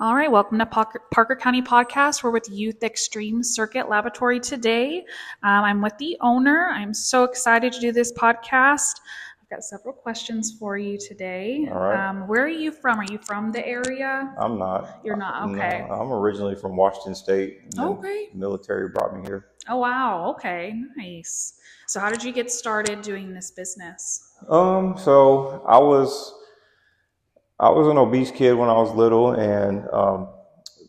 All right, welcome to Parker County Podcast. We're with Youth Xtreme Circuit Laboratory today. I'm with the owner. I'm so excited to do this podcast. I've got several questions for you today. All right. Where are you from? Are you from the area? I'm not. You're not? Okay. No, I'm originally from Washington State. Okay. The military brought me here. Oh, wow. Okay, nice. So how did you get started doing this business? So I was an obese kid when I was little, and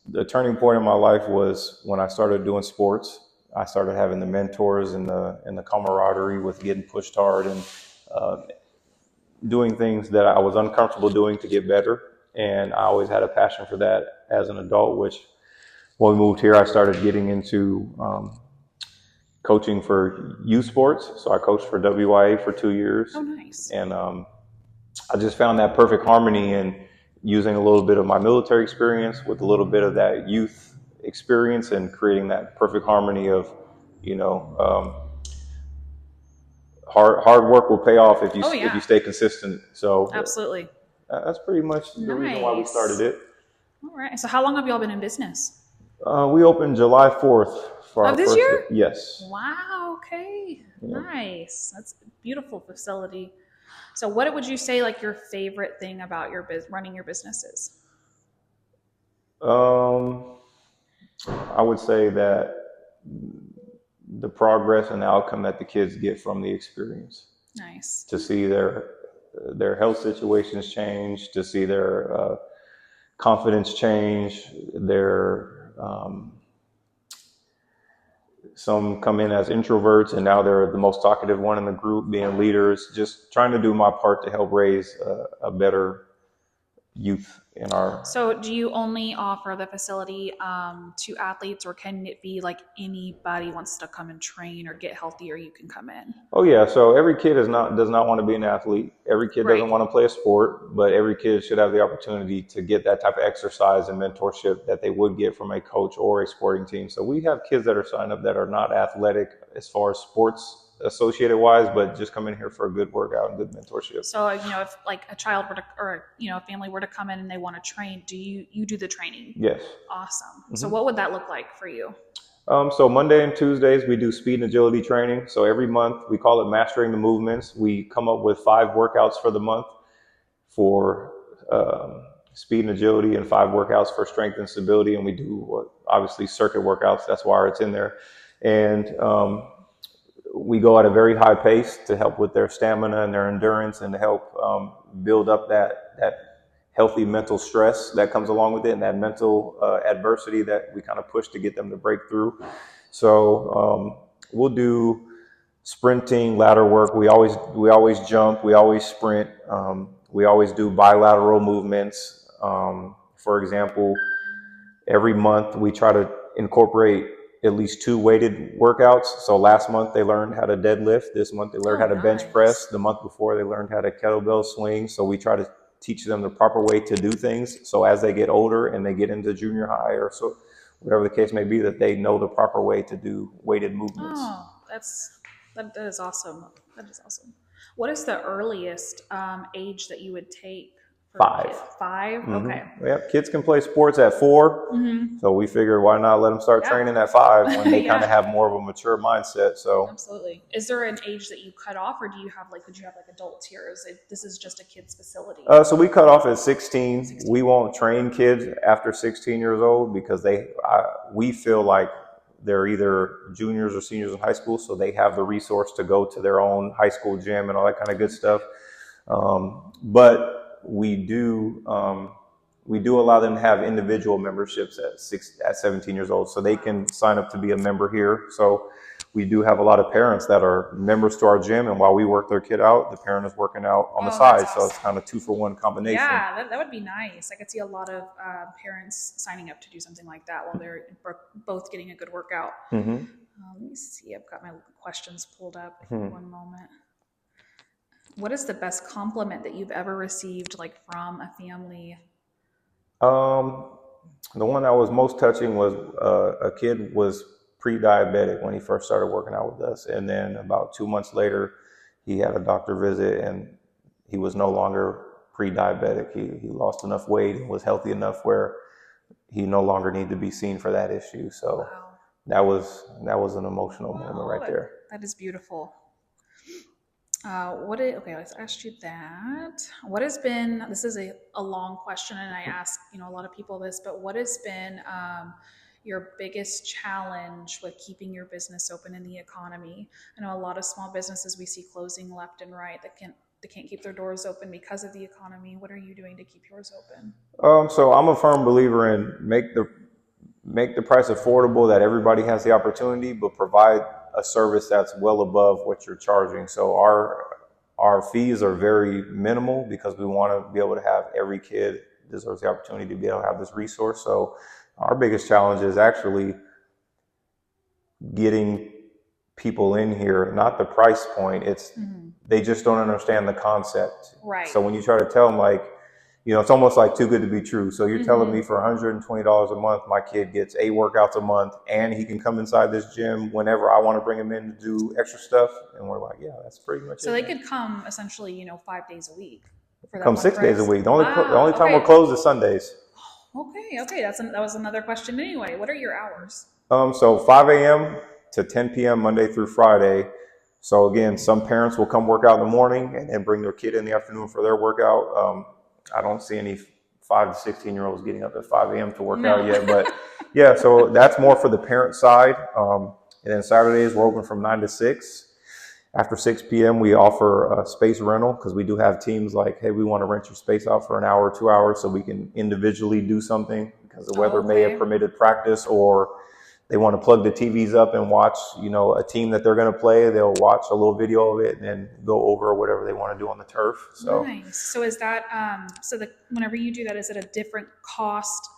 the turning point in my life was when I started doing sports. I started having the mentors and the camaraderie with getting pushed hard and doing things that I was uncomfortable doing to get better. And I always had a passion for that as an adult, which when we moved here, I started getting into coaching for youth sports. So I coached for WIA for 2 years. Oh, nice. And I just found that perfect harmony in using a little bit of my military experience with a little bit of that youth experience and creating that perfect harmony of, hard work will pay off if you stay consistent. So absolutely. That's pretty much the reason why we started it. All right. So how long have y'all been in business? We opened July 4th for our this first year? Yes. Wow. Okay. Yeah. Nice. That's a beautiful facility. So what would you say like your favorite thing about your running your business is? I would say that the progress and the outcome that the kids get from the experience. Nice. To see their health situations change, to see their confidence change, some come in as introverts and now they're the most talkative one in the group, being leaders, just trying to do my part to help raise a better youth in our... So do you only offer the facility to athletes, or can it be like anybody wants to come and train or get healthier, you can come in? Oh yeah, so every kid does not want to be an athlete. Every kid doesn't want to play a sport, but every kid should have the opportunity to get that type of exercise and mentorship that they would get from a coach or a sporting team. So we have kids that are signed up that are not athletic as far as sports associated wise, but just come in here for a good workout and good mentorship. So, if like a child were to, or, a family were to come in and they want to train, do you do the training? Yes. Awesome. Mm-hmm. So what would that look like for you? So Monday and Tuesdays, we do speed and agility training. So every month we call it Mastering the Movements. We come up with 5 workouts for the month for speed and agility, and 5 workouts for strength and stability. And we do obviously circuit workouts. That's why it's in there. And we go at a very high pace to help with their stamina and their endurance, and to help build up that healthy mental stress that comes along with it, and that mental adversity that we kind of push to get them to break through. So we'll do sprinting, ladder work. We always jump. We always sprint. We always do bilateral movements. For example, every month we try to incorporate at least 2 weighted workouts. So last month they learned how to deadlift. This month they learned how to bench press. The month before they learned how to kettlebell swing. So we try to teach them the proper way to do things. So as they get older and they get into junior high, or so whatever the case may be, that they know the proper way to do weighted movements. Oh, that is awesome. That is awesome. What is the earliest age that you would take? 5. 5? Mm-hmm. Okay. Yep. Kids can play sports at 4. Mm-hmm. So we figured, why not let them start training at 5 when they kind of have more of a mature mindset. So absolutely. Is there an age that you cut off, or would you have like adults here? This is just a kids facility? So we cut off at 16. We won't train kids after 16 years old because we feel like they're either juniors or seniors in high school, so they have the resource to go to their own high school gym and all that kind of good stuff. But we do allow them to have individual memberships at 17 years old, so they can sign up to be a member here. So we do have a lot of parents that are members to our gym, and while we work their kid out, the parent is working out on the side. Awesome. So it's kind of 2-for-1 combination. Yeah, that would be nice. I could see a lot of parents signing up to do something like that while they're both getting a good workout. Mm-hmm. Let me see. I've got my questions pulled up. One moment. What is the best compliment that you've ever received, like from a family? The one that was most touching was a kid was pre-diabetic when he first started working out with us. And then about 2 months later, he had a doctor visit and he was no longer pre-diabetic. He lost enough weight and was healthy enough where he no longer needed to be seen for that issue. So Wow. that was an emotional moment right there. That is beautiful. Okay, let's ask you that. What has been, this is a long question, and I ask, a lot of people this, but what has been your biggest challenge with keeping your business open in the economy? I know a lot of small businesses we see closing left and right they can't keep their doors open because of the economy. What are you doing to keep yours open? So I'm a firm believer in make the price affordable, that everybody has the opportunity, but provide a service that's well above what you're charging. So our fees are very minimal because we want to be able to have every kid deserves the opportunity to be able to have this resource. So our biggest challenge is actually getting people in here, not the price point. It's they just don't understand the concept. Right. So when you try to tell them, like, it's almost like too good to be true. So you're telling me for $120 a month, my kid gets 8 workouts a month, and he can come inside this gym whenever I want to bring him in to do extra stuff. And we're like, yeah, that's pretty much it. So they could come essentially, 5 days a week. For that Come 6 days a week. The only time okay. we're closed is Sundays. Okay. That was another question anyway. What are your hours? So 5 a.m. to 10 p.m. Monday through Friday. So again, some parents will come work out in the morning and then bring their kid in the afternoon for their workout. I don't see any 5 to 16-year-olds getting up at 5 a.m. to work out yet, but yeah, so that's more for the parent side. And then Saturdays we're open from 9 to 6. After 6 p.m. we offer space rental, because we do have teams like, hey, we want to rent your space out for an hour, 2 hours, so we can individually do something because the weather may have permitted practice, or they want to plug the TVs up and watch, a team that they're going to play. They'll watch a little video of it and then go over whatever they want to do on the turf. So nice. So is that whenever you do that, is it a different cost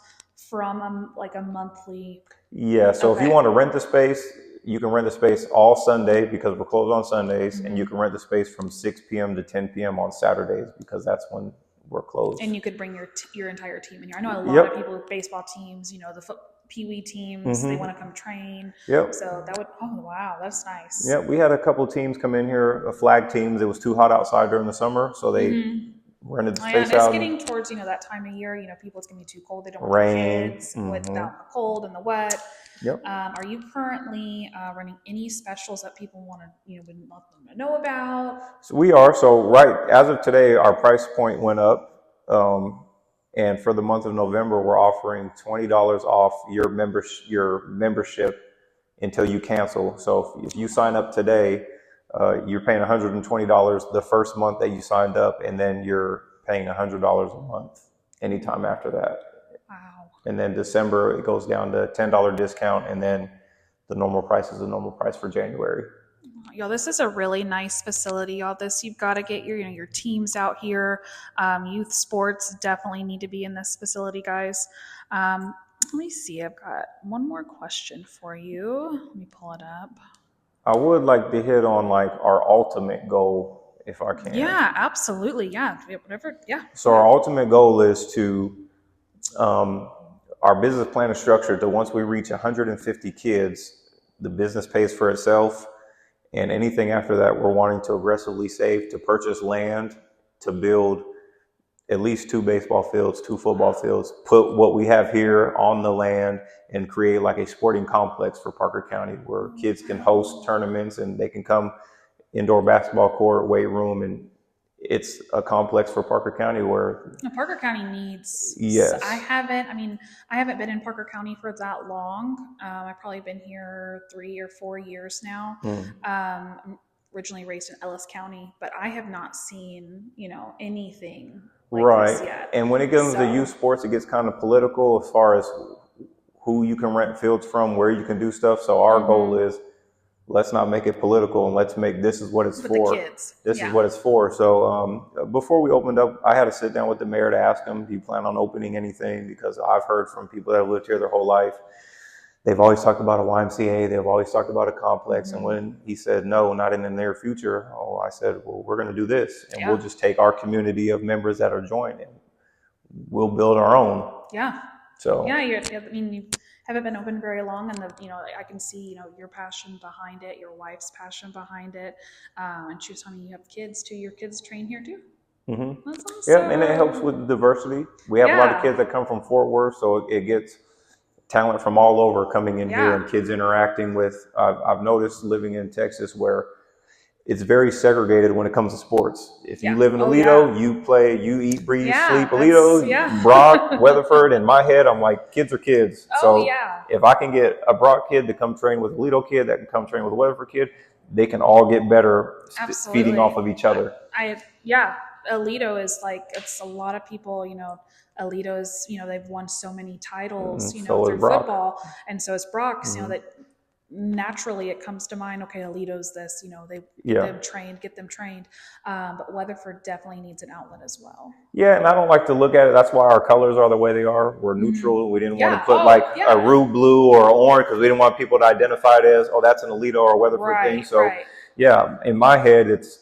from like a monthly? Yeah. So if you want to rent the space, you can rent the space all Sunday because we're closed on Sundays, and you can rent the space from 6 p.m. to 10 p.m. on Saturdays because that's when we're closed. And you could bring your entire team in here. I know a lot of people with baseball teams, the Pee-wee teams, they want to come train. Yep. So that would, oh wow, that's nice. Yeah, we had a couple teams come in here, flag teams. It was too hot outside during the summer, so they rented the space out. It's getting towards that time of year. People, it's gonna be too cold. They don't want kids without the cold and the wet. Yep. Are you currently running any specials that people want to would love them to know about? So we are. So right as of today, our price point went up. And for the month of November, we're offering $20 off your membership until you cancel. So if you sign up today, you're paying $120 the first month that you signed up, and then you're paying $100 a month anytime after that. Wow. And then December, it goes down to $10 discount, and then the normal price is the normal price for January. Y'all, this is a really nice facility. All this, you've got to get your teams out here. Youth sports definitely need to be in this facility, guys. Let me see. I've got one more question for you. Let me pull it up. I would like to hit on like our ultimate goal, if I can. Yeah, absolutely. Yeah, whatever. Yeah. So our ultimate goal is to, our business plan is structured to, once we reach 150 kids, the business pays for itself. And anything after that, we're wanting to aggressively save to purchase land, to build at least 2 baseball fields, 2 football fields, put what we have here on the land, and create like a sporting complex for Parker County where kids can host tournaments and they can come indoor basketball court, weight room, and it's a complex for Parker County where Parker County needs. Yes. I haven't been in Parker County for that long. I've probably been here 3 or 4 years now. I'm originally raised in Ellis County, but I have not seen, anything like this yet. And when it comes to youth sports, it gets kind of political as far as who you can rent fields from, where you can do stuff. So our goal is, let's not make it political, and let's make this is what it's for. The kids. This is what it's for. So before we opened up, I had to sit down with the mayor to ask him, do you plan on opening anything? Because I've heard from people that have lived here their whole life, they've always talked about a YMCA, they've always talked about a complex. And when he said, no, not in the near future, I said, well, we're going to do this. And we'll just take our community of members that are joining. We'll build our own. Yeah. So yeah, you haven't been open very long, and I can see your passion behind it, your wife's passion behind it, and she was telling me you have kids too. Your kids train here too? That's Yeah, and it helps awesome. with diversity. We have a lot of kids that come from Fort Worth, so it gets talent from all over coming in here, Yeah. and kids interacting with. I've noticed living in Texas where it's very segregated when it comes to sports. If you Yeah. live in Oh, yeah. Alito, you play, you eat, breathe, sleep Yeah. Alito. Brock, Weatherford. In my head, I'm like, kids are kids. Oh, So yeah. if I can get a Brock kid to come train with a Alito kid, that can come train with a Weatherford kid, they can all get better feeding Absolutely. off of each other. Yeah. Alito is like, it's a lot of people, Alito is, they've won so many titles, So is through Brock. football. And so is Brock's, that naturally it comes to mind, okay, Alito's this, they get them trained. But Weatherford definitely needs an outlet as well. Yeah, and I don't like to look at it. That's why our colors are the way they are. We're neutral. We didn't want to put like a Rue blue or orange because we didn't want people to identify it as, oh, that's an Alito or a Weatherford thing. So, yeah, in my head, it's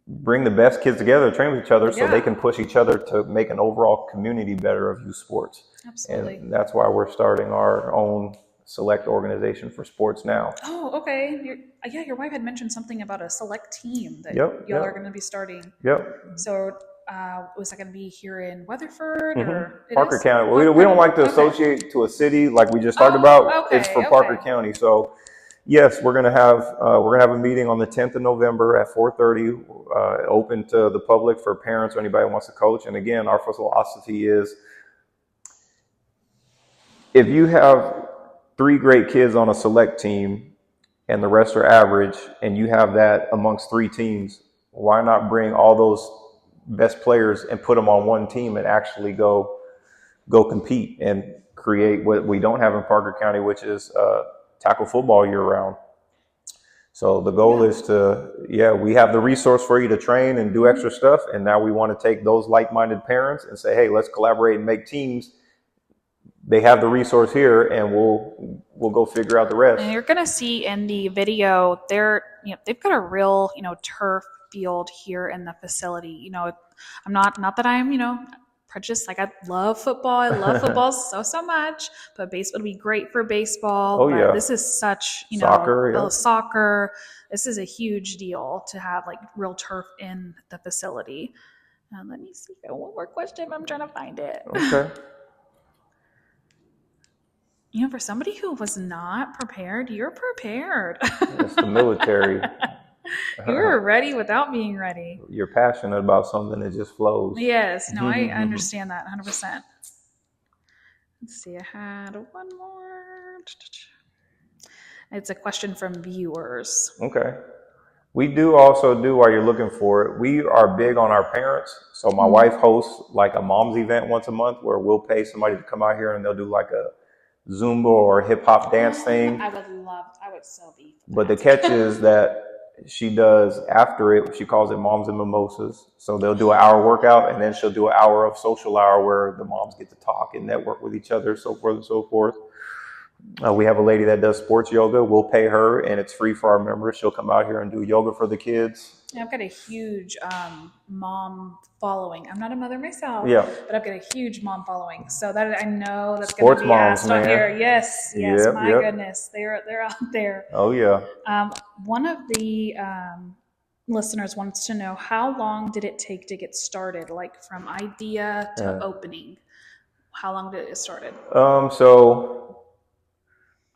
bring the best kids together, train with each other so they can push each other to make an overall community better of youth sports. Absolutely. And that's why we're starting our own select organization for sports now. Oh, okay. Your wife had mentioned something about a select team that y'all are going to be starting. Yep. So was that going to be here in Weatherford or Parker County? Well, we don't like to associate to a city like we just talked about. It's for Parker County. So yes, we're gonna have a meeting on the 10th of November at 4:30, open to the public for parents or anybody who wants to coach. And again, our philosophy is if you have 3 great kids on a select team and the rest are average, and you have that amongst 3 teams, why not bring all those best players and put them on one team and actually go compete and create what we don't have in Parker County, which is tackle football year round. So the goal is to, we have the resource for you to train and do extra stuff. And now we want to take those like-minded parents and say, hey, let's collaborate and make teams. They have the resource here, and we'll go figure out the rest. And you're gonna see in the video, they've got a real turf field here in the facility. I'm not that I'm prejudiced. Like I love football. I love football so much. But baseball would be great for baseball. Oh, but this is such soccer. Soccer. This is a huge deal to have like real turf in the facility. Let me see. I got one more question. I'm trying to find it. Okay. For somebody who was not prepared, you're prepared. It's the military. You were ready without being ready. You're passionate about something that just flows. Yes. No, I understand that 100%. Let's see. I had one more. It's a question from viewers. Okay. We do also do, while you're looking for it, we are big on our parents. So my wife hosts like a mom's event once a month where we'll pay somebody to come out here and they'll do like a Zumba or hip hop dance thing. I would so be. But the catch is that she does after it, she calls it Moms and Mimosas. So they'll do an hour workout and then she'll do an hour of social hour where the moms get to talk and network with each other, so forth and so forth. We have a lady that does sports yoga. We'll pay her and it's free for our members. She'll come out here and do yoga for the kids. I've got a huge mom following. I'm not a mother myself, but I've got a huge mom following. So that I know that's going to be asked on here. Yes, my goodness, they're out there. Oh yeah. One of the listeners wants to know, how long did it take to get started, like from idea to opening? How long did it get started? So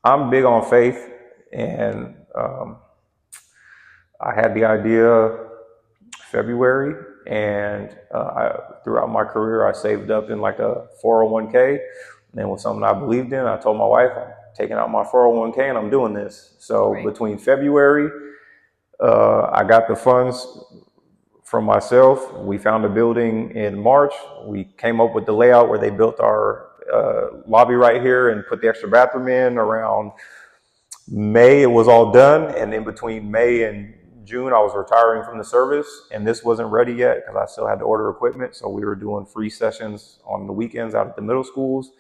I'm big on faith, and I had the idea February, and throughout my career, I saved up in like a 401k, and it was something I believed in. I told my wife, I'm taking out my 401k and I'm doing this. So between February, I got the funds from myself. We found a building in March. We came up with the layout where they built our lobby right here and put the extra bathroom in. Around May, it was all done. And in between May and June, I was retiring from the service, and this wasn't ready yet because I still had to order equipment. So we were doing free sessions on the weekends out at the middle schools.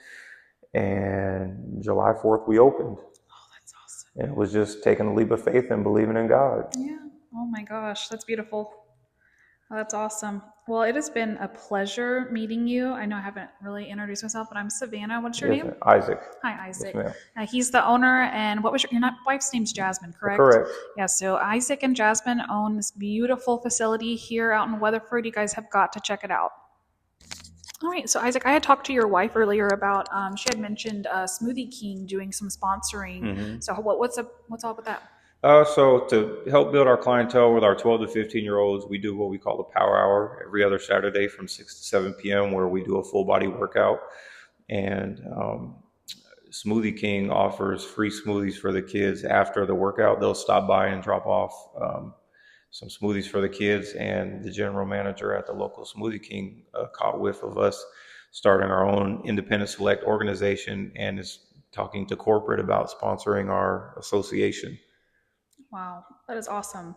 And July 4th, we opened. Oh, that's awesome. And it was just taking a leap of faith and believing in God. Yeah. Oh my gosh, that's beautiful. Oh, that's awesome. Well, it has been a pleasure meeting you. I know I haven't really introduced myself, but I'm Savannah. What's your Yes, name? Isaac. Hi, Yes, Isaac. ma'am. He's the owner, and what was your not, wife's name's Jasmine, correct? Correct. Yeah, so Isaac and Jasmine own this beautiful facility here out in Weatherford. You guys have got to check it out. All right, so Isaac, I had talked to your wife earlier about she had mentioned Smoothie King doing some sponsoring. Hmm. So what's up with that? So to help build our clientele with our 12 to 15-year-olds, we do what we call the Power Hour every other Saturday from 6 to 7 p.m., where we do a full body workout. And Smoothie King offers free smoothies for the kids after the workout. They'll stop by and drop off some smoothies for the kids. And the general manager at the local Smoothie King caught whiff of us starting our own independent select organization and is talking to corporate about sponsoring our association. Wow, that is awesome.